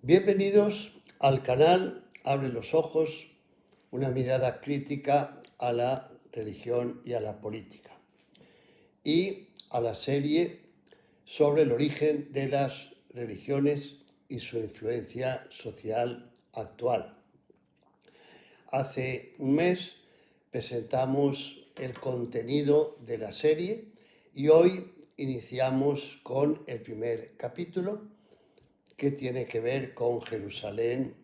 Bienvenidos al canal Abre los Ojos, una mirada crítica a la religión y a la política, y a la serie sobre el origen de las religiones y su influencia social actual. Hace un mes presentamos el contenido de la serie y hoy iniciamos con el primer capítulo, que tiene que ver con Jerusalén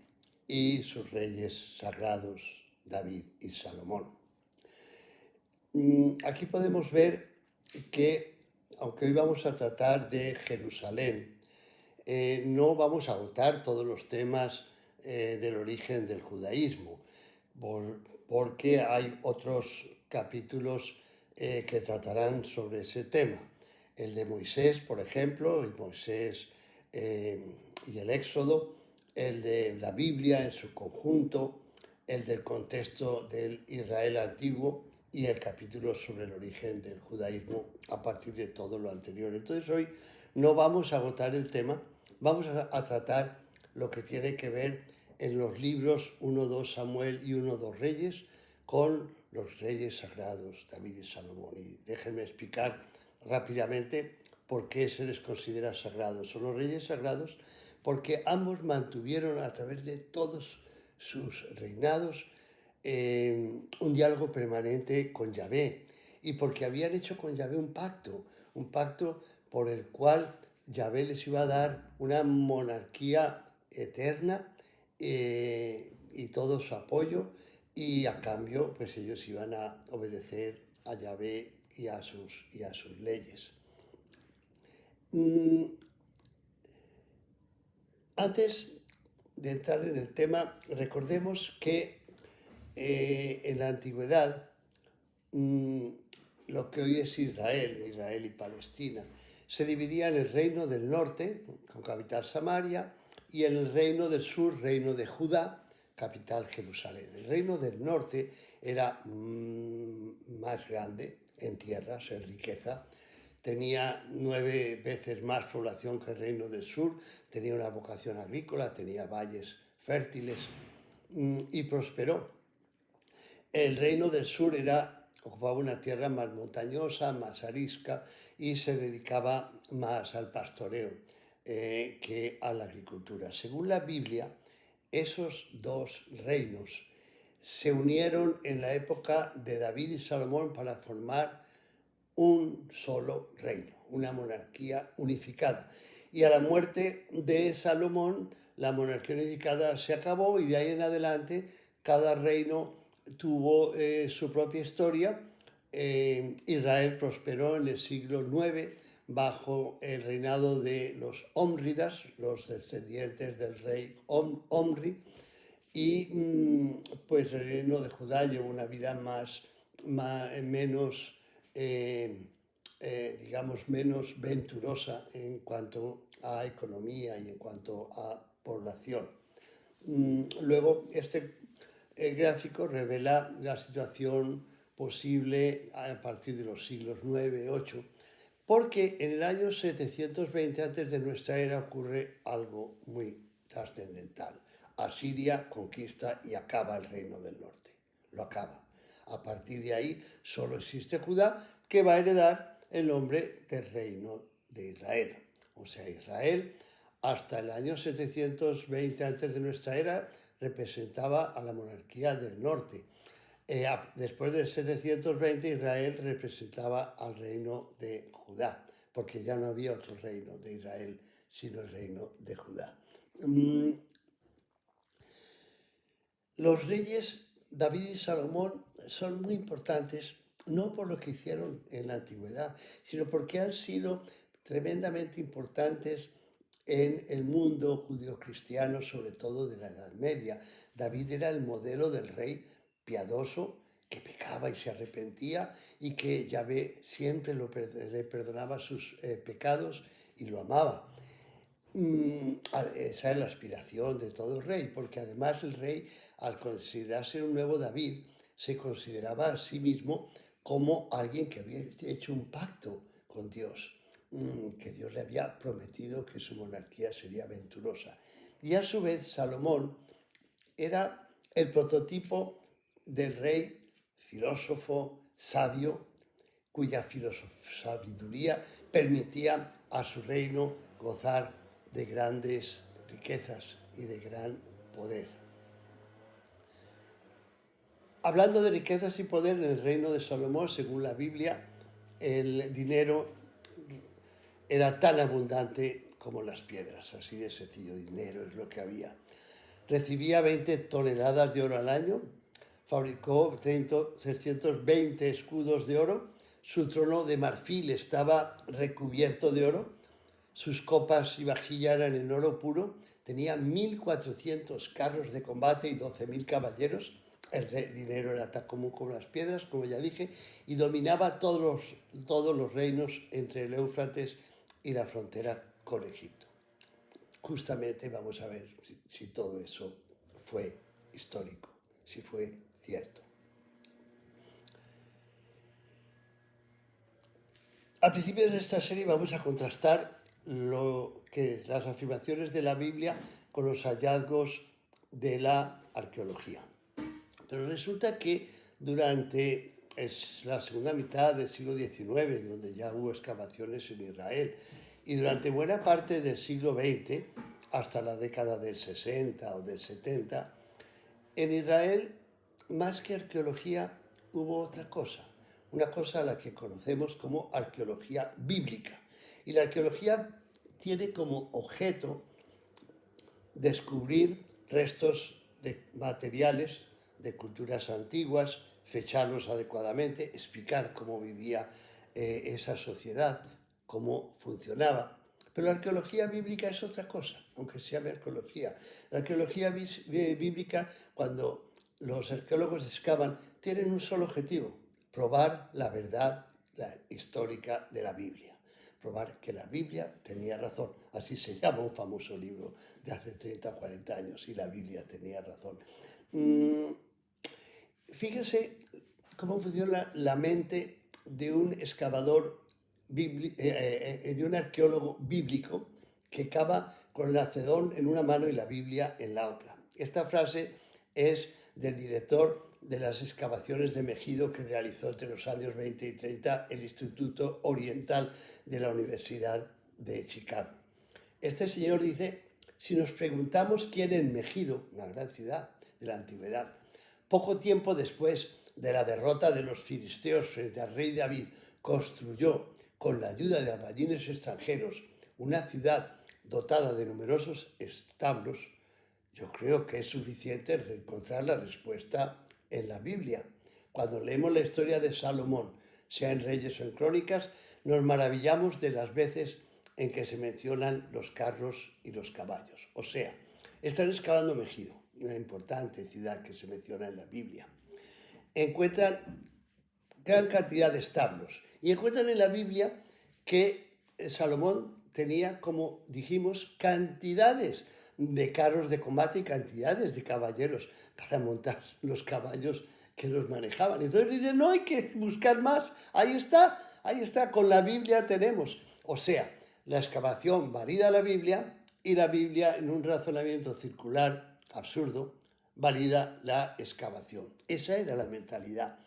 y sus reyes sagrados, David y Salomón. Aquí podemos ver que, aunque hoy vamos a tratar de Jerusalén, no vamos a agotar todos los temas del origen del judaísmo, porque hay otros capítulos que tratarán sobre ese tema. El de Moisés, por ejemplo, y Moisés y el Éxodo, el de la Biblia en su conjunto, el del contexto del Israel antiguo y el capítulo sobre el origen del judaísmo a partir de todo lo anterior. Entonces hoy no vamos a agotar el tema, vamos a tratar lo que tiene que ver en los libros 1-2 Samuel y 1-2 Reyes con los reyes sagrados, David y Salomón. Y déjenme explicar rápidamente por qué se les considera sagrados. Son los reyes sagrados porque ambos mantuvieron a través de todos sus reinados un diálogo permanente con Yahvé, y porque habían hecho con Yahvé un pacto por el cual Yahvé les iba a dar una monarquía eterna y todo su apoyo, y a cambio pues ellos iban a obedecer a Yahvé y a sus leyes. Antes de entrar en el tema, recordemos que en la antigüedad, lo que hoy es Israel y Palestina, se dividía en el reino del norte, con capital Samaria, y en el reino del sur, reino de Judá, capital Jerusalén. El reino del norte era más grande en tierras, en riqueza, tenía 9 veces más población que el reino del sur, tenía una vocación agrícola, tenía valles fértiles y prosperó. El reino del sur ocupaba una tierra más montañosa, más arisca, y se dedicaba más al pastoreo que a la agricultura. Según la Biblia, esos dos reinos se unieron en la época de David y Salomón para formar un solo reino, una monarquía unificada. Y a la muerte de Salomón, la monarquía unificada se acabó, y de ahí en adelante cada reino tuvo su propia historia. Israel prosperó en el siglo IX bajo el reinado de los Ómridas, los descendientes del rey Omri, y pues el reino de Judá llevó una vida menos, digamos, menos venturosa en cuanto a economía y en cuanto a población. Luego, este gráfico revela la situación posible a partir de los siglos 9, 8, porque en el año 720 antes de nuestra era ocurre algo muy trascendental. Asiria conquista y acaba el reino del norte, lo acaba. A partir de ahí solo existe Judá, que va a heredar el nombre del reino de Israel. O sea, Israel hasta el año 720 antes de nuestra era representaba a la monarquía del norte. Después del 720 Israel representaba al reino de Judá, porque ya no había otro reino de Israel, sino el reino de Judá. Los reyes David y Salomón son muy importantes, no por lo que hicieron en la antigüedad, sino porque han sido tremendamente importantes en el mundo judeocristiano, sobre todo de la Edad Media. David era el modelo del rey piadoso que pecaba y se arrepentía, y que Yahvé siempre le perdonaba sus pecados y lo amaba. Esa es la aspiración de todo rey, porque además el rey, al considerarse un nuevo David, se consideraba a sí mismo como alguien que había hecho un pacto con Dios, que Dios le había prometido que su monarquía sería venturosa. Y a su vez Salomón era el prototipo del rey filósofo, sabio, cuya sabiduría permitía a su reino gozar de grandes riquezas y de gran poder. Hablando de riquezas y poder, en el reino de Salomón, según la Biblia, el dinero era tan abundante como las piedras, así de sencillo, dinero es lo que había. Recibía 20 toneladas de oro al año, fabricó 320 escudos de oro, su trono de marfil estaba recubierto de oro, sus copas y vajilla eran en oro puro, tenía 1.400 carros de combate y 12.000 caballeros, el dinero era tan común como las piedras, como ya dije, y dominaba todos los reinos entre el Éufrates y la frontera con Egipto. Justamente vamos a ver si todo eso fue histórico, si fue cierto. Al principio de esta serie vamos a contrastar las afirmaciones de la Biblia con los hallazgos de la arqueología. Pero resulta que durante la segunda mitad del siglo XIX, donde ya hubo excavaciones en Israel, y durante buena parte del siglo XX, hasta la década del 60 o del 70, en Israel, más que arqueología, hubo otra cosa, una cosa a la que conocemos como arqueología bíblica. Y la arqueología tiene como objeto descubrir restos de materiales de culturas antiguas, fecharlos adecuadamente, explicar cómo vivía esa sociedad, cómo funcionaba. Pero la arqueología bíblica es otra cosa, aunque se llame arqueología. La arqueología bíblica, cuando los arqueólogos excavan, tienen un solo objetivo: probar la verdad histórica de la Biblia. Probar que la Biblia tenía razón. Así se llama un famoso libro de hace 30 o 40 años, y la Biblia tenía razón. Fíjese cómo funciona la mente de un excavador, de un arqueólogo bíblico que cava con el hacedón en una mano y la Biblia en la otra. Esta frase es del director de las excavaciones de Megido que realizó entre los años 20 y 30 el Instituto Oriental de la Universidad de Chicago. Este señor dice: si nos preguntamos quién es Megido, una gran ciudad de la antigüedad, poco tiempo después de la derrota de los filisteos frente al rey David, construyó, con la ayuda de albañiles extranjeros, una ciudad dotada de numerosos establos, yo creo que es suficiente encontrar la respuesta en la Biblia. Cuando leemos la historia de Salomón, sea en Reyes o en Crónicas, nos maravillamos de las veces en que se mencionan los carros y los caballos. O sea, están excavando Megido, una importante ciudad que se menciona en la Biblia. Encuentran gran cantidad de establos y encuentran en la Biblia que Salomón tenía, como dijimos, cantidades de carros de combate y cantidades de caballeros para montar los caballos que los manejaban. Entonces dicen: no hay que buscar más, ahí está, con la Biblia tenemos. O sea, la excavación valida la Biblia, y la Biblia, en un razonamiento circular absurdo, valida la excavación. Esa era la mentalidad.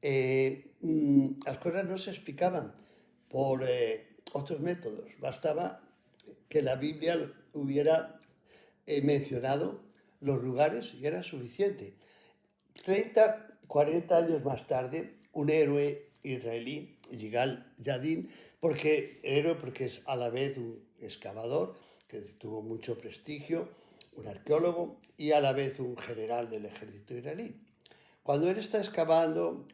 Las cosas no se explicaban por otros métodos, bastaba que la Biblia hubiera mencionado los lugares y era suficiente. 30, 40 años más tarde, un héroe israelí, Yigal Yadin, porque es a la vez un excavador que tuvo mucho prestigio, un arqueólogo y a la vez un general del ejército israelí. Cuando él está excavando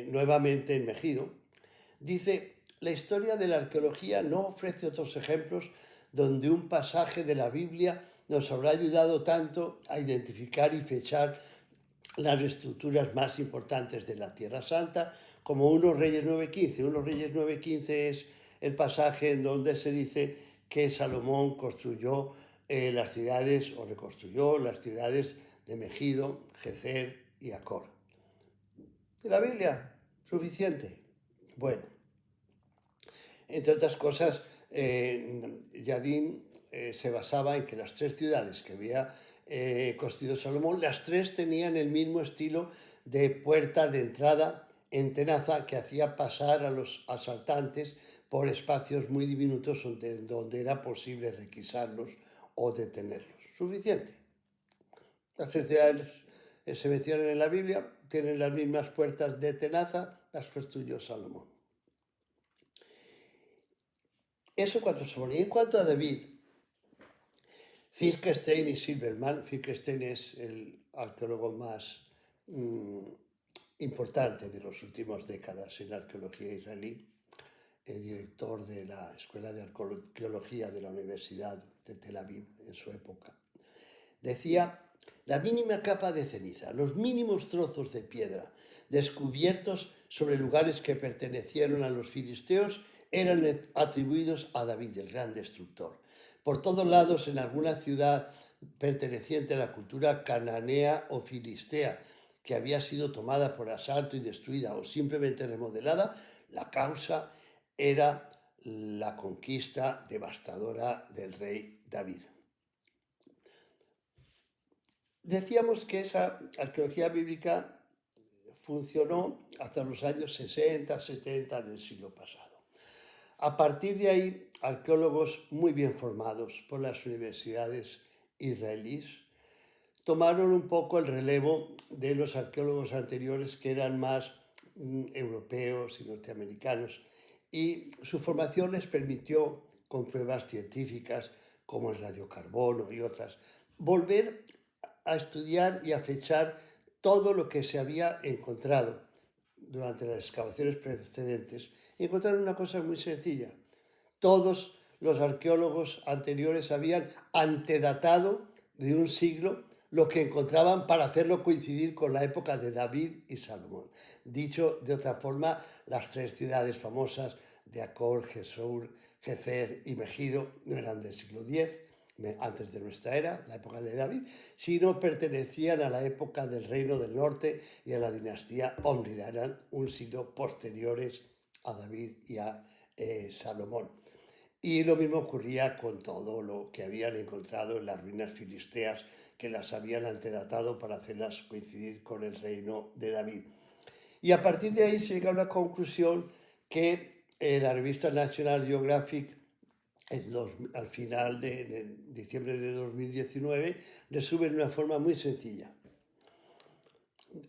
nuevamente en Megido, dice: la historia de la arqueología no ofrece otros ejemplos donde un pasaje de la Biblia nos habrá ayudado tanto a identificar y fechar las estructuras más importantes de la Tierra Santa, como 1 Reyes 9:15. 1 Reyes 9:15 es el pasaje en donde se dice que Salomón construyó las ciudades, o reconstruyó las ciudades de Megido, Gezer y Acor. ¿La Biblia? ¿Suficiente? Bueno, entre otras cosas, Yadin se basaba en que las tres ciudades que había construido Salomón, las tres tenían el mismo estilo de puerta de entrada en tenaza que hacía pasar a los asaltantes por espacios muy diminutos donde era posible requisarlos o detenerlos. Suficiente. Las tres ciudades se mencionan en la Biblia, tienen las mismas puertas de tenaza, las construyó Salomón. Eso en cuanto a Salomón. Y en cuanto a David, Finkelstein y Silberman, Finkelstein es el arqueólogo más importante de las últimas décadas en la arqueología israelí, el director de la Escuela de Arqueología de la Universidad de Tel Aviv en su época. Decía, la mínima capa de ceniza, los mínimos trozos de piedra descubiertos sobre lugares que pertenecieron a los filisteos eran atribuidos a David, el gran destructor. Por todos lados, en alguna ciudad perteneciente a la cultura cananea o filistea, que había sido tomada por asalto y destruida o simplemente remodelada, la causa era la conquista devastadora del rey David. Decíamos que esa arqueología bíblica funcionó hasta los años 60, 70 del siglo pasado. A partir de ahí, arqueólogos muy bien formados por las universidades israelíes tomaron un poco el relevo de los arqueólogos anteriores que eran más europeos y norteamericanos, y su formación les permitió, con pruebas científicas como el radiocarbono y otras, volver a estudiar y a fechar todo lo que se había encontrado durante las excavaciones precedentes, y encontraron una cosa muy sencilla. Todos los arqueólogos anteriores habían antedatado de un siglo lo que encontraban para hacerlo coincidir con la época de David y Salomón. Dicho de otra forma, las tres ciudades famosas de Acor, Gesur, Gezer y Megido no eran del siglo X, antes de nuestra era, la época de David, sino pertenecían a la época del Reino del Norte y a la dinastía Ómrida, eran un siglo posteriores a David y a Salomón. Y lo mismo ocurría con todo lo que habían encontrado en las ruinas filisteas, que las habían antedatado para hacerlas coincidir con el reino de David. Y a partir de ahí se llega a una conclusión que la revista National Geographic, al final de diciembre de 2019, resume en una forma muy sencilla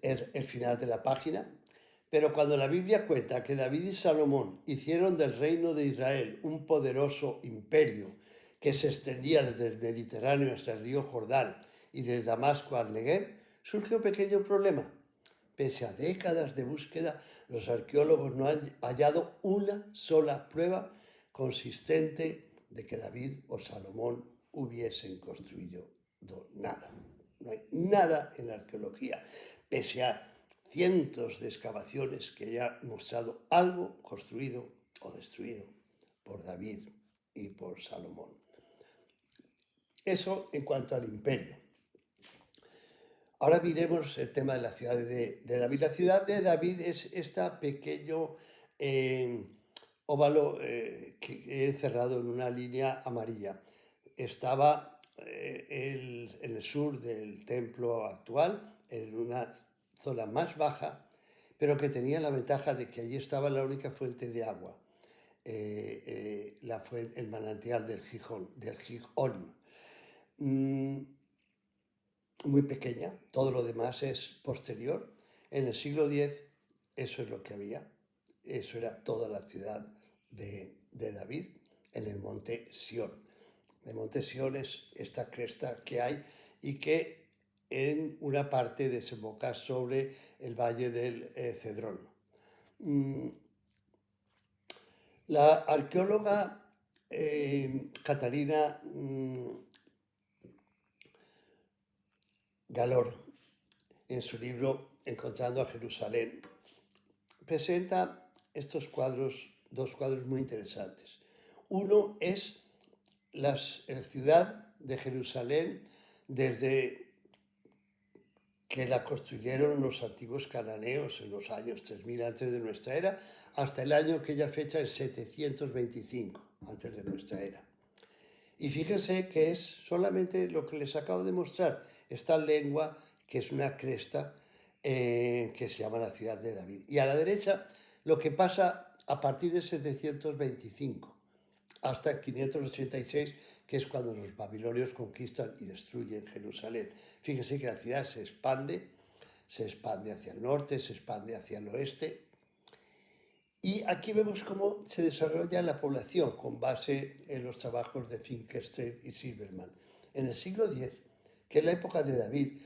el final de la página. Pero cuando la Biblia cuenta que David y Salomón hicieron del reino de Israel un poderoso imperio que se extendía desde el Mediterráneo hasta el río Jordán y desde Damasco al Negev, surge un pequeño problema. Pese a décadas de búsqueda, los arqueólogos no han hallado una sola prueba consistente de que David o Salomón hubiesen construido nada. No hay nada en la arqueología, pese a cientos de excavaciones que hayan mostrado algo construido o destruido por David y por Salomón. Eso en cuanto al imperio. Ahora miremos el tema de la ciudad de David. La ciudad de David es este pequeño óvalo que he encerrado en una línea amarilla. Estaba en el sur del templo actual, en una zona más baja, pero que tenía la ventaja de que allí estaba la única fuente de agua, el manantial del Gijón. Muy pequeña, todo lo demás es posterior. En el siglo X eso es lo que había, eso era toda la ciudad de David, en el monte Sión. El monte Sión es esta cresta que hay y que en una parte desemboca sobre el valle del Cedrón. La arqueóloga Catarina Galor, en su libro Encontrando a Jerusalén, presenta estos cuadros, dos cuadros muy interesantes. Uno es la ciudad de Jerusalén desde que la construyeron los antiguos cananeos en los años 3000 antes de nuestra era, hasta el año que ella fecha el 725 antes de nuestra era. Y fíjense que es solamente lo que les acabo de mostrar, esta lengua que es una cresta que se llama la ciudad de David. Y a la derecha lo que pasa a partir de 725 hasta 586, que es cuando los babilonios conquistan y destruyen Jerusalén. Fíjense que la ciudad se expande hacia el norte, se expande hacia el oeste. Y aquí vemos cómo se desarrolla la población con base en los trabajos de Finkelstein y Silberman. En el siglo X, que es la época de David,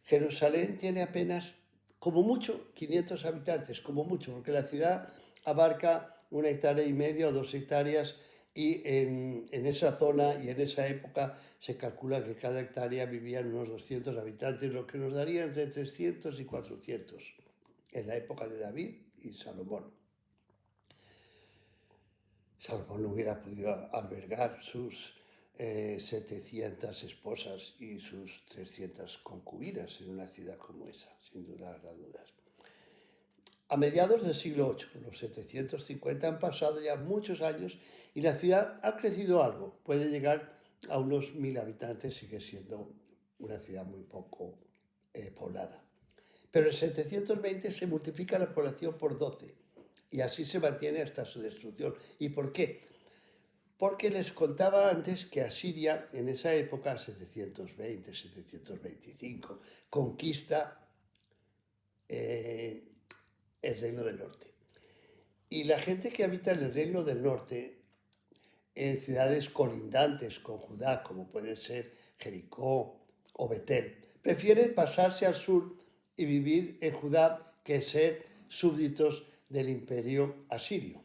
Jerusalén tiene apenas, como mucho, 500 habitantes, como mucho, porque la ciudad abarca 1,5 hectáreas o 2 hectáreas y en esa zona y en esa época se calcula que cada hectárea vivían unos 200 habitantes, lo que nos daría entre 300 y 400 en la época de David y Salomón. Salomón no hubiera podido albergar sus 700 esposas y sus 300 concubinas en una ciudad como esa, sin duda a dudas. A mediados del siglo VIII, los 750, han pasado ya muchos años y la ciudad ha crecido algo. Puede llegar a unos 1000 habitantes, sigue siendo una ciudad muy poco poblada. Pero en 720 se multiplica la población por 12 y así se mantiene hasta su destrucción. ¿Y por qué? Porque les contaba antes que Asiria, en esa época, 720, 725, conquista el Reino del Norte. Y la gente que habita en el Reino del Norte, en ciudades colindantes con Judá, como pueden ser Jericó o Betel, prefieren pasarse al sur y vivir en Judá que ser súbditos del imperio asirio.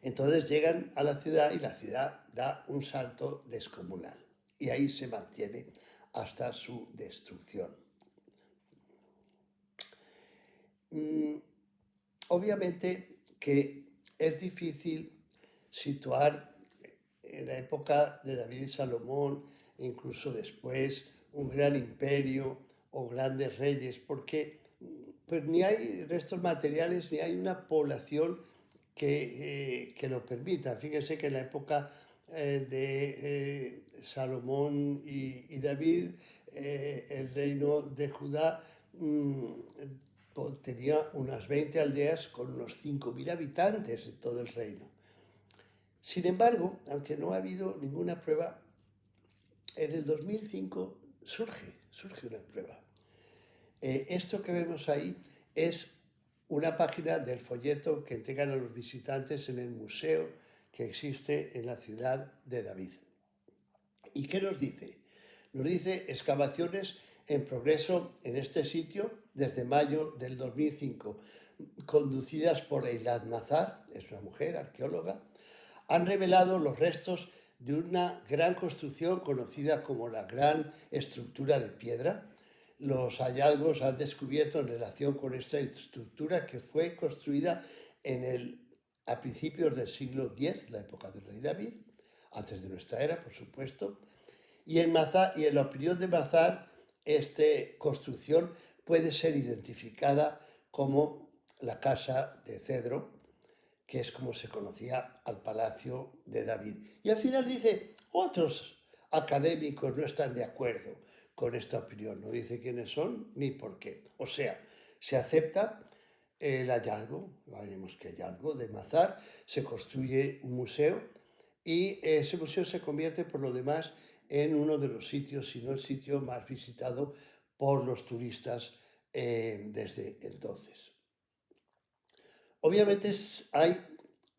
Entonces llegan a la ciudad y la ciudad da un salto descomunal y ahí se mantiene hasta su destrucción. Obviamente que es difícil situar en la época de David y Salomón, e incluso después, un gran imperio o grandes reyes, porque pues, ni hay restos materiales ni hay una población que lo permita. Fíjense que en la época de Salomón y David, el reino de Judá tenía unas 20 aldeas con unos 5000 habitantes en todo el reino. Sin embargo, aunque no ha habido ninguna prueba, en el 2005 surge una prueba. Esto que vemos ahí es una página del folleto que entregan a los visitantes en el museo que existe en la ciudad de David. ¿Y qué nos dice? Nos dice excavaciones en progreso en este sitio desde mayo del 2005, conducidas por Eilat Mazar, es una mujer arqueóloga, han revelado los restos de una gran construcción conocida como la Gran Estructura de Piedra. Los hallazgos han descubierto en relación con esta estructura que fue construida a principios del siglo X, la época del rey David, antes de nuestra era, por supuesto, y en la opinión de Mazar, esta construcción puede ser identificada como la casa de cedro, que es como se conocía al palacio de David. Y al final dice, otros académicos no están de acuerdo con esta opinión, no dice quiénes son ni por qué. O sea, se acepta el hallazgo, veremos qué hallazgo de Mazar, se construye un museo y ese museo se convierte por lo demás en uno de los sitios, si no el sitio más visitado por los turistas desde entonces. Obviamente hay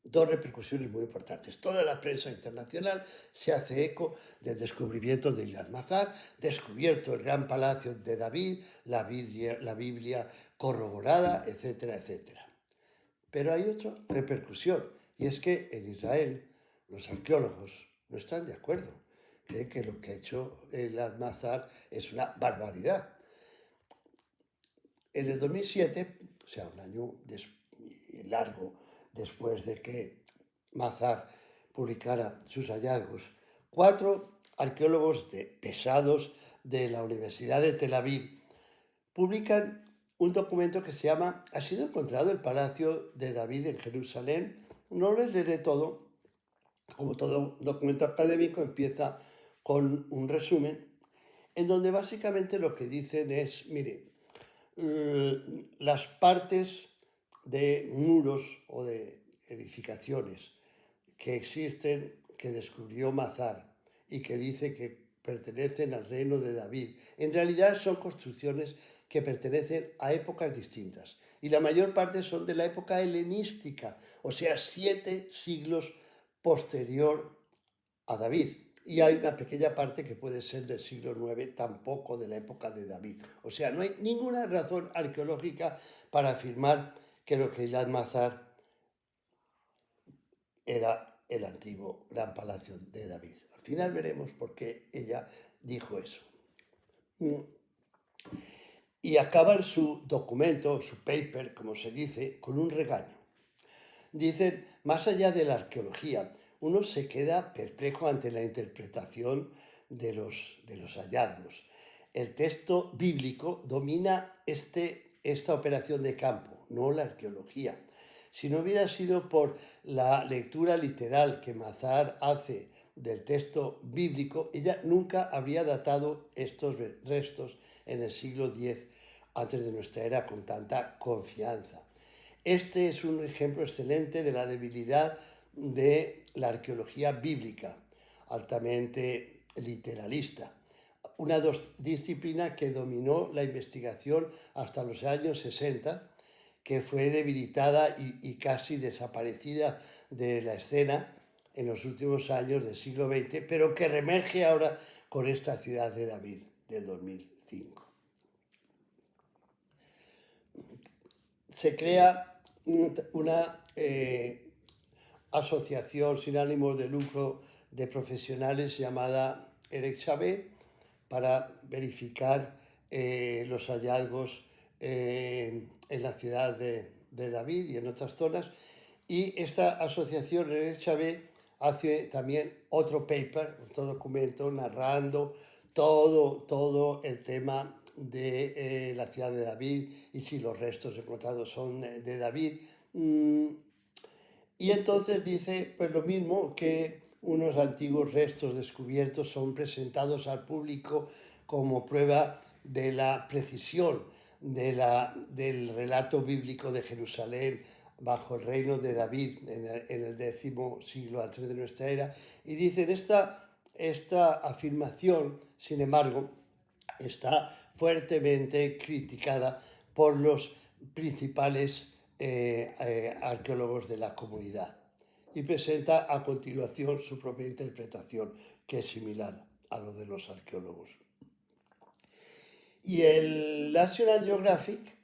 dos repercusiones muy importantes. Toda la prensa internacional se hace eco del descubrimiento de Eilat Mazar, descubierto el gran palacio de David, la Biblia corroborada, etcétera, etcétera. Pero hay otra repercusión, y es que en Israel los arqueólogos no están de acuerdo. Creen que lo que ha hecho Eilat Mazar es una barbaridad. En el 2007, o sea, un año largo después de que Mazar publicara sus hallazgos, 4 arqueólogos pesados de la Universidad de Tel Aviv publican un documento que se llama «Ha sido encontrado el palacio de David en Jerusalén». No les leeré todo, como todo documento académico, empieza con un resumen en donde básicamente lo que dicen es, mire, las partes de muros o de edificaciones que existen, que descubrió Mazar y que dice que pertenecen al reino de David, en realidad son construcciones que pertenecen a épocas distintas y la mayor parte son de la época helenística, o sea, 7 siglos posterior a David. Y hay una pequeña parte que puede ser del siglo IX, tampoco de la época de David. O sea, no hay ninguna razón arqueológica para afirmar que lo que Gilad Mazar era el antiguo gran palacio de David. Al final veremos por qué ella dijo eso. Y acaba su documento, su paper, como se dice, con un regaño. Dicen, más allá de la arqueología, uno se queda perplejo ante la interpretación de los hallazgos. El texto bíblico domina esta operación de campo, no la arqueología. Si no hubiera sido por la lectura literal que Mazar hace del texto bíblico, ella nunca habría datado estos restos en el siglo X antes de nuestra era con tanta confianza. Este es un ejemplo excelente de la debilidad de la arqueología bíblica, altamente literalista. Una disciplina que dominó la investigación hasta los años 60, que fue debilitada y casi desaparecida de la escena en los últimos años del siglo XX, pero que reemerge ahora con esta Ciudad de David del 2005. Se crea una asociación sin ánimos de lucro de profesionales llamada Erec Xavé para verificar los hallazgos en la ciudad de David y en otras zonas. Y esta asociación, Erec Xavé, hace también otro paper, otro documento narrando todo el tema de la ciudad de David y si los restos encontrados son de David. Y entonces dice pues lo mismo, que unos antiguos restos descubiertos son presentados al público como prueba de la precisión del relato bíblico de Jerusalén bajo el reino de David en el 10º siglo antes de nuestra era. Y dicen, esta afirmación, sin embargo, está fuertemente criticada por los principales arqueólogos de la comunidad y presenta a continuación su propia interpretación, que es similar a lo de los arqueólogos. Y el National Geographic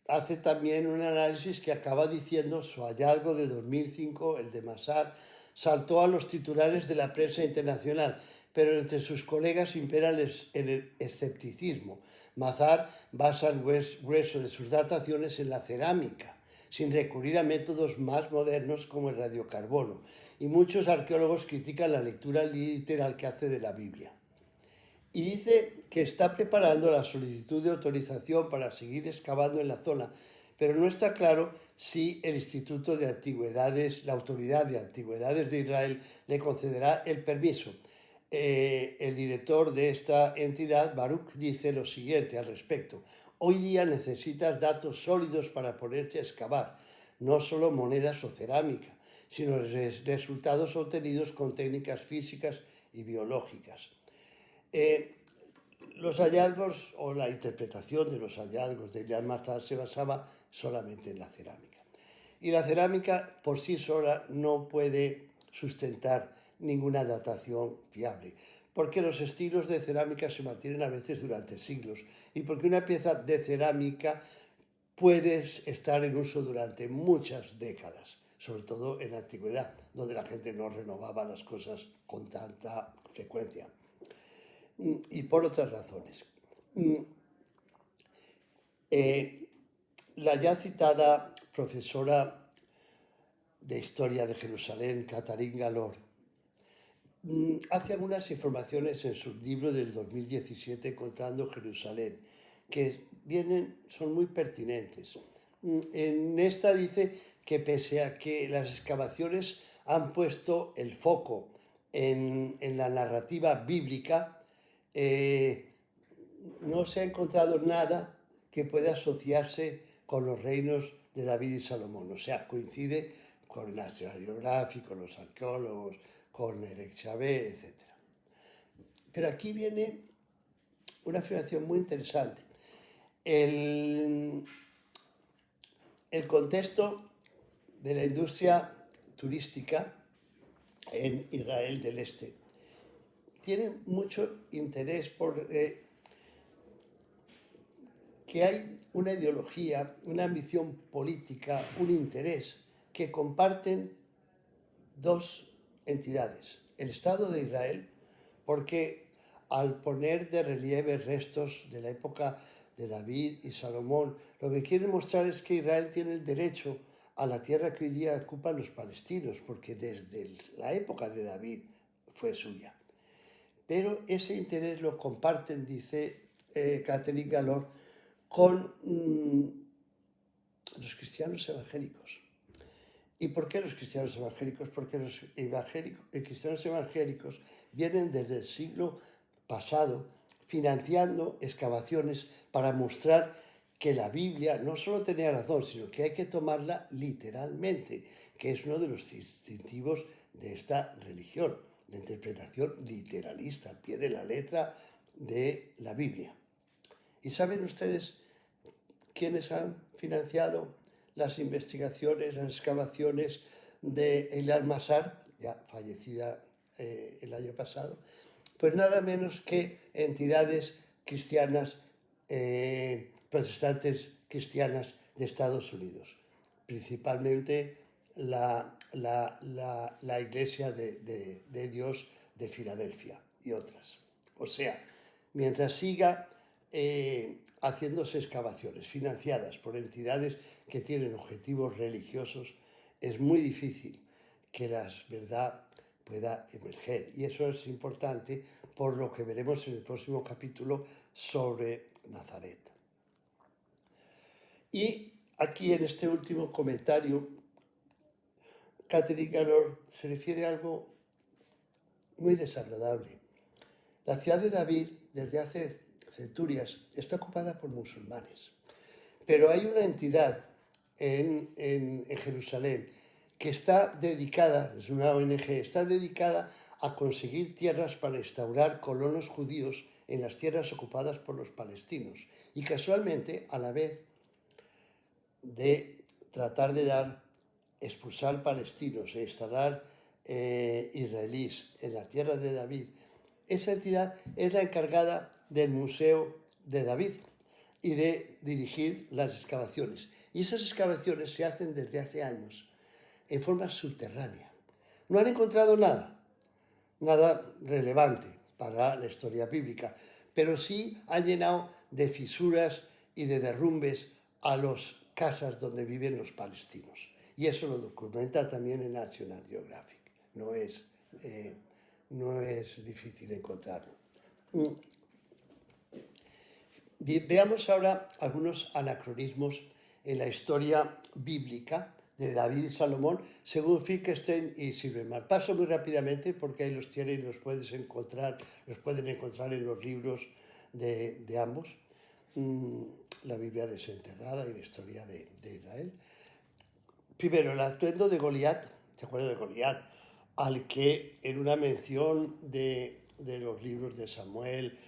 hace también un análisis que acaba diciendo su hallazgo de 2005, el de Mazar, saltó a los titulares de la prensa internacional, pero entre sus colegas impera el escepticismo. Mazar basa el grueso de sus dataciones en la cerámica, sin recurrir a métodos más modernos como el radiocarbono, y muchos arqueólogos critican la lectura literal que hace de la Biblia. Y dice que está preparando la solicitud de autorización para seguir excavando en la zona, pero no está claro si el Instituto de Antigüedades, la Autoridad de Antigüedades de Israel, le concederá el permiso. El director de esta entidad, Baruch, dice lo siguiente al respecto. Hoy día necesitas datos sólidos para ponerte a excavar, no solo monedas o cerámica, sino resultados obtenidos con técnicas físicas y biológicas. Los hallazgos o la interpretación de los hallazgos de Gilad Mazar se basaba solamente en la cerámica. Y la cerámica por sí sola no puede sustentar ninguna datación fiable, porque los estilos de cerámica se mantienen a veces durante siglos y porque una pieza de cerámica puede estar en uso durante muchas décadas, sobre todo en la antigüedad, donde la gente no renovaba las cosas con tanta frecuencia. Y por otras razones. La ya citada profesora de Historia de Jerusalén, Katarín Galor, hace algunas informaciones en su libro del 2017 Contando Jerusalén, que son muy pertinentes. En esta dice que pese a que las excavaciones han puesto el foco en la narrativa bíblica, no se ha encontrado nada que pueda asociarse con los reinos de David y Salomón. O sea, coincide con el National Geographic, con los arqueólogos, con Eric Chabé, etc. Pero aquí viene una afirmación muy interesante. El contexto de la industria turística en Israel del Este tiene mucho interés por que hay una ideología, una ambición política, un interés que comparten dos entidades. El Estado de Israel, porque al poner de relieve restos de la época de David y Salomón, lo que quieren mostrar es que Israel tiene el derecho a la tierra que hoy día ocupan los palestinos, porque desde la época de David fue suya. Pero ese interés lo comparten, dice Catherine Galor, con los cristianos evangélicos. ¿Y por qué los cristianos evangélicos? Porque los cristianos evangélicos vienen desde el siglo pasado financiando excavaciones para mostrar que la Biblia no solo tenía razón, sino que hay que tomarla literalmente, que es uno de los distintivos de esta religión, la interpretación literalista, al pie de la letra de la Biblia. ¿Y saben ustedes quiénes han financiado las investigaciones, las excavaciones de Eilat Mazar, ya fallecida el año pasado? Pues nada menos que entidades cristianas, protestantes cristianas de Estados Unidos, principalmente la Iglesia de Dios de Filadelfia y otras. O sea, mientras siga haciéndose excavaciones financiadas por entidades que tienen objetivos religiosos, es muy difícil que la verdad pueda emerger. Y eso es importante por lo que veremos en el próximo capítulo sobre Nazaret. Y aquí en este último comentario, Catherine Galor se refiere a algo muy desagradable. La ciudad de David, desde hace centurias, está ocupada por musulmanes. Pero hay una entidad en Jerusalén que está dedicada, es una ONG, está dedicada a conseguir tierras para instaurar colonos judíos en las tierras ocupadas por los palestinos. Y casualmente, a la vez de tratar de expulsar palestinos e instalar israelíes en la tierra de David, esa entidad es la encargada del Museo de David y de dirigir las excavaciones. Y esas excavaciones se hacen desde hace años en forma subterránea. No han encontrado nada relevante para la historia bíblica, pero sí han llenado de fisuras y de derrumbes a las casas donde viven los palestinos. Y eso lo documenta también el National Geographic. No es difícil encontrarlo. Veamos ahora algunos anacronismos en la historia bíblica de David y Salomón, según Finkelstein y Silverman. Paso muy rápidamente porque ahí los tienen y los pueden encontrar en los libros de ambos. La Biblia desenterrada y la historia de Israel. Primero, el atuendo de Goliat, ¿te acuerdas de Goliat? Al que en una mención de los libros de Samuel,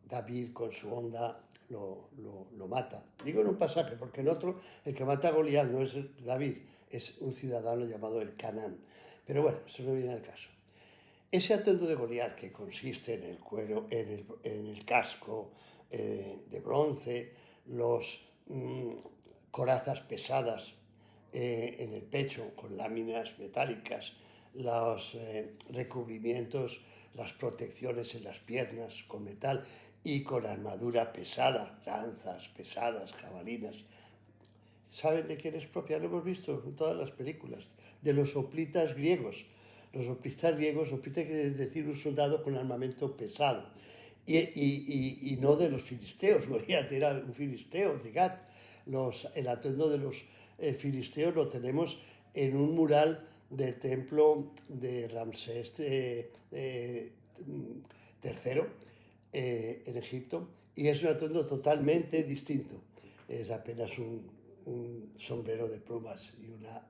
David con su onda lo mata. Digo en un pasaje, porque en otro el que mata a Goliat no es David, es un ciudadano llamado el Canaán. Pero bueno, eso no viene al caso. Ese atuendo de Goliat, que consiste en el cuero, en el casco de bronce, los corazas pesadas en el pecho con láminas metálicas, los recubrimientos, las protecciones en las piernas con metal y con armadura pesada, lanzas pesadas, jabalinas. ¿Saben de quién es propia? Lo hemos visto en todas las películas, de los hoplitas griegos. Los hoplitas griegos, hoplita quiere decir un soldado con armamento pesado. Y no de los filisteos, Goliat era un filisteo de Gat. El atuendo de los filisteos lo tenemos en un mural del templo de Ramsés III en Egipto, y es un atuendo totalmente distinto. Es apenas un sombrero de plumas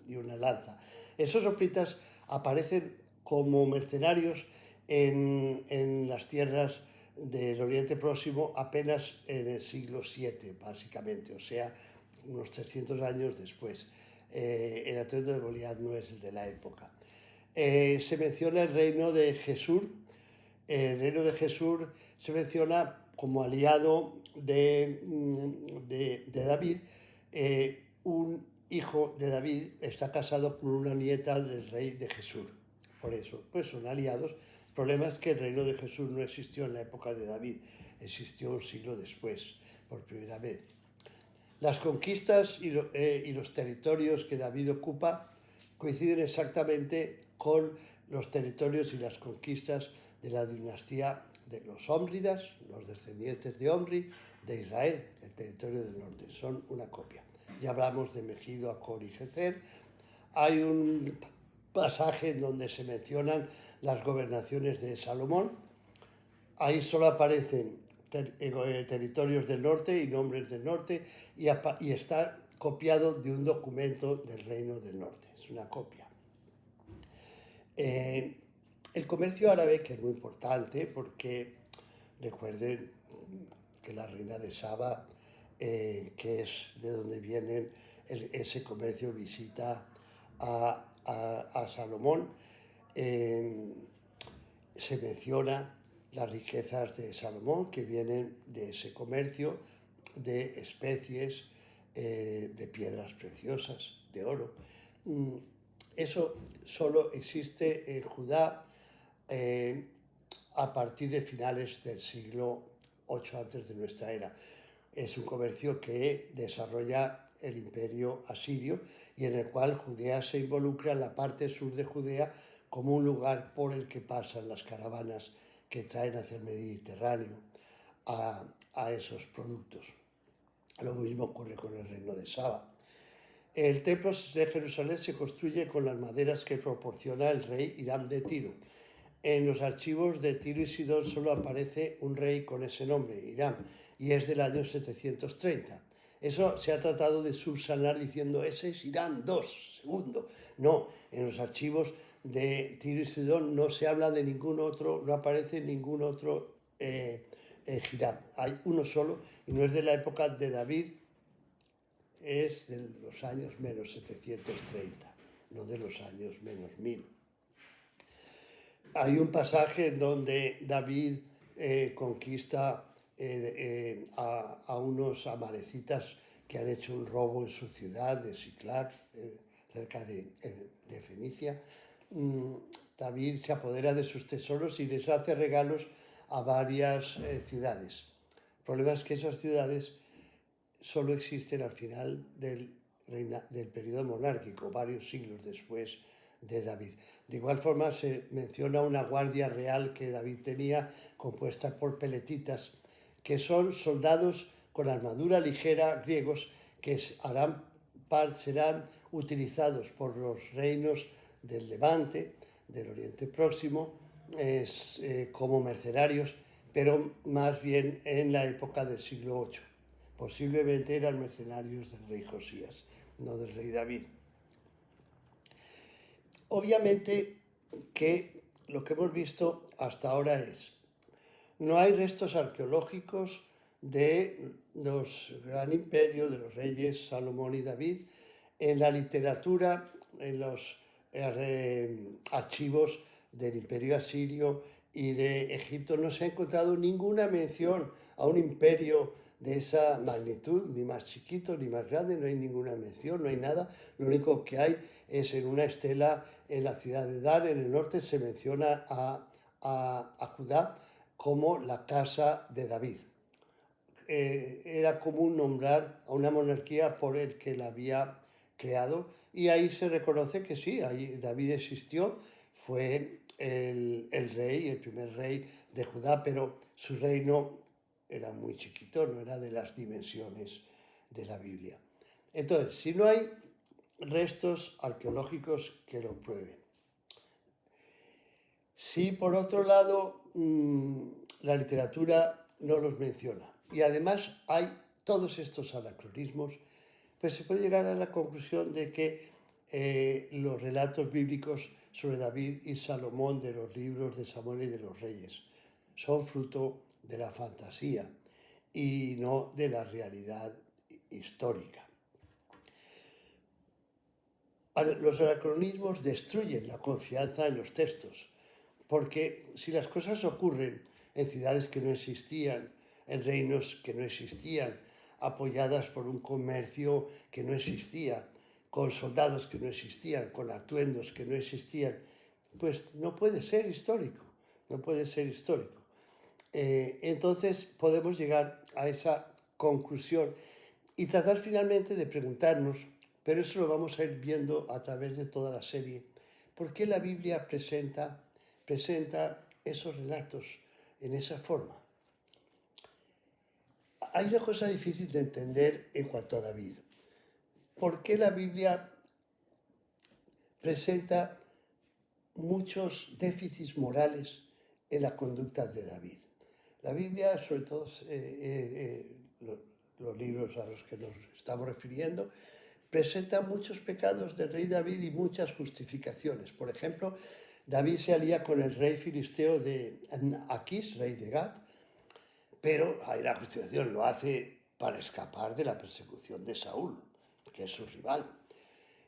y una lanza. Esos hoplitas aparecen como mercenarios en las tierras del Oriente Próximo apenas en el siglo VII, básicamente, o sea, unos 300 años después. El atuendo de Goliat no es el de la época. Se menciona el reino de Jesús. El reino de Jesús se menciona como aliado de David. Un hijo de David está casado con una nieta del rey de Jesús. Por eso, pues son aliados. El problema es que el reino de Jesús no existió en la época de David, existió un siglo después, por primera vez. Las conquistas y los territorios que David ocupa coinciden exactamente con los territorios y las conquistas de la dinastía de los Ómridas, los descendientes de Omri, de Israel, el territorio del norte. Son una copia. Ya hablamos de Megido, Acor y Gezer. Hay un pasaje en donde se mencionan las gobernaciones de Salomón. Ahí solo aparecen territorios del norte y nombres del norte, y está copiado de un documento del Reino del Norte. Es una copia. El comercio árabe, que es muy importante, porque recuerden que la reina de Saba, que es de donde viene ese comercio, visita a Salomón. Se menciona las riquezas de Salomón que vienen de ese comercio de especies, de piedras preciosas, de oro. Eso solo existe en Judá a partir de finales del siglo VIII antes de nuestra era. Es un comercio que desarrolla el imperio asirio y en el cual Judea se involucra en la parte sur de Judea como un lugar por el que pasan las caravanas que traen hacia el Mediterráneo a esos productos. Lo mismo ocurre con el reino de Saba. El templo de Jerusalén se construye con las maderas que proporciona el rey Hiram de Tiro. En los archivos de Tiro y Sidón solo aparece un rey con ese nombre, Hiram, y es del año 730. Eso se ha tratado de subsanar diciendo, ese es Hiram II, segundo. No, en los archivos de Tiro y Sidón no se habla de ningún otro, no aparece ningún otro Hiram. Hay uno solo y no es de la época de David, es de los años menos 730, no de los años menos 1000. Hay un pasaje en donde David conquista a unos amalecitas que han hecho un robo en su ciudad de Siclag, cerca de Fenicia. David se apodera de sus tesoros y les hace regalos a varias ciudades. El problema es que esas ciudades solo existen al final del periodo monárquico, varios siglos después de David. De igual forma se menciona una guardia real que David tenía compuesta por peletitas, que son soldados con armadura ligera griegos que serán utilizados por los reinos del Levante, del Oriente Próximo, como mercenarios, pero más bien en la época del siglo VIII. Posiblemente eran mercenarios del rey Josías, no del rey David. Obviamente que lo que hemos visto hasta ahora no hay restos arqueológicos de los gran imperios de los reyes Salomón y David. En la literatura, en los archivos del imperio asirio y de Egipto no se ha encontrado ninguna mención a un imperio de esa magnitud, ni más chiquito ni más grande, no hay ninguna mención, no hay nada. Lo único que hay es en una estela en la ciudad de Dan, en el norte, se menciona a Judá como la casa de David. Era común nombrar a una monarquía por el que la había creado, y ahí se reconoce que sí, ahí David existió, fue el rey, el primer rey de Judá, pero su reino era muy chiquito, no era de las dimensiones de la Biblia. Entonces, si no hay restos arqueológicos que lo prueben. Sí, por otro lado, la literatura no los menciona. Y además hay todos estos anacronismos, pues se puede llegar a la conclusión de que los relatos bíblicos sobre David y Salomón de los libros de Samuel y de los Reyes son fruto de la fantasía y no de la realidad histórica. Los anacronismos destruyen la confianza en los textos, porque si las cosas ocurren en ciudades que no existían, en reinos que no existían, apoyadas por un comercio que no existía, con soldados que no existían, con atuendos que no existían, pues no puede ser histórico, no puede ser histórico. Entonces podemos llegar a esa conclusión y tratar finalmente de preguntarnos, pero eso lo vamos a ir viendo a través de toda la serie, ¿por qué la Biblia presenta esos relatos en esa forma? Hay una cosa difícil de entender en cuanto a David. ¿Por qué la Biblia presenta muchos déficits morales en la conducta de David? La Biblia, sobre todo los libros a los que nos estamos refiriendo, presenta muchos pecados del rey David y muchas justificaciones. Por ejemplo, David se alía con el rey filisteo de Aquís, rey de Gat, pero ahí la justificación lo hace para escapar de la persecución de Saúl, que es su rival.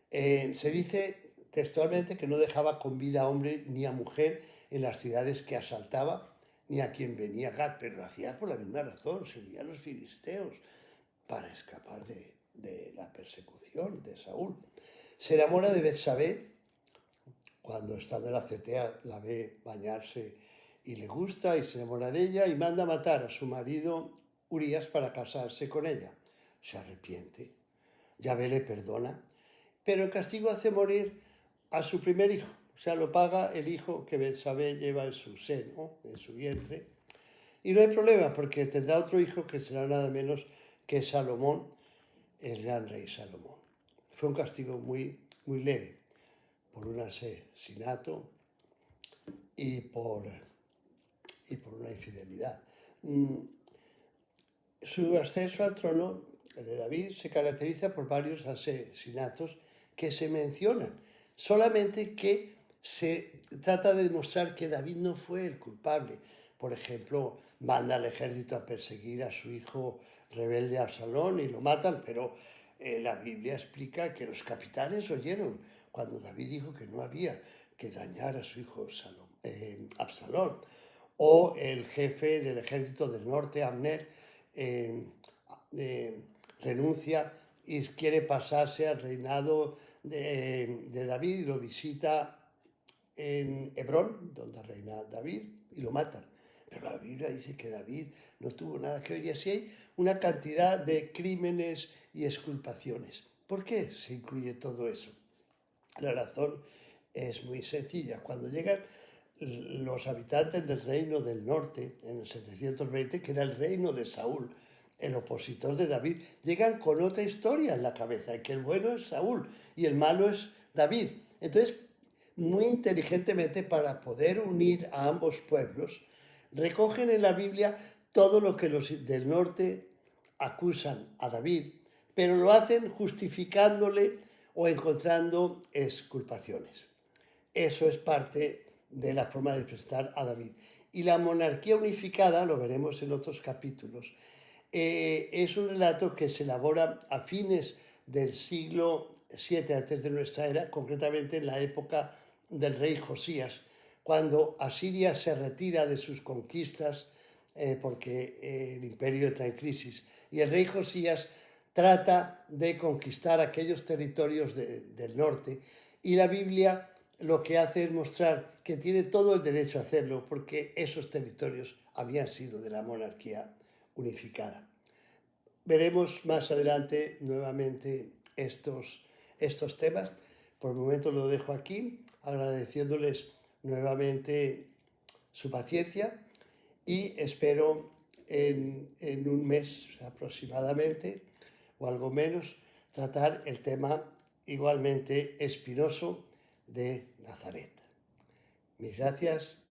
Se dice textualmente que no dejaba con vida a hombre ni a mujer en las ciudades que asaltaba, ni a quien venía a Gat, pero lo hacía por la misma razón, servía a los filisteos para escapar de la persecución de Saúl. Se enamora de Betsabé, cuando estando en la azotea la ve bañarse y le gusta y se enamora de ella y manda a matar a su marido Urías para casarse con ella. Se arrepiente, Yahvé le perdona, pero el castigo hace morir a su primer hijo, o sea, lo paga el hijo que Betsabé lleva en su seno, en su vientre, y no hay problema porque tendrá otro hijo que será nada menos que Salomón, el gran rey Salomón. Fue un castigo muy leve por un asesinato y por una infidelidad. Su ascenso al trono, el de David, se caracteriza por varios asesinatos que se mencionan, solamente que se trata de demostrar que David no fue el culpable. Por ejemplo, manda al ejército a perseguir a su hijo rebelde Absalón y lo matan, pero la Biblia explica que los capitanes oyeron cuando David dijo que no había que dañar a su hijo Absalón. O el jefe del ejército del norte, Abner, renuncia y quiere pasarse al reinado de David y lo visita en Hebrón, donde reina David, y lo matan. Pero la Biblia dice que David no tuvo nada que ver, y así hay una cantidad de crímenes y exculpaciones. ¿Por qué se incluye todo eso? La razón es muy sencilla. Cuando llegan los habitantes del reino del norte, en el 720, que era el reino de Saúl, el opositor de David, llegan con otra historia en la cabeza, que el bueno es Saúl y el malo es David. Entonces, muy inteligentemente, para poder unir a ambos pueblos, recogen en la Biblia todo lo que los del norte acusan a David, pero lo hacen justificándole o encontrando exculpaciones. Eso es parte de la forma de presentar a David. Y la monarquía unificada, lo veremos en otros capítulos, es un relato que se elabora a fines del siglo VII antes de nuestra era, concretamente en la época del rey Josías, cuando Asiria se retira de sus conquistas porque el imperio entra en crisis. Y el rey Josías trata de conquistar aquellos territorios del norte, y la Biblia lo que hace es mostrar que tiene todo el derecho a hacerlo porque esos territorios habían sido de la monarquía unificada. Veremos más adelante nuevamente estos temas. Por el momento lo dejo aquí, agradeciéndoles nuevamente su paciencia, y espero en un mes aproximadamente, o algo menos, tratar el tema igualmente Espinoso de Nazaret. Mis gracias.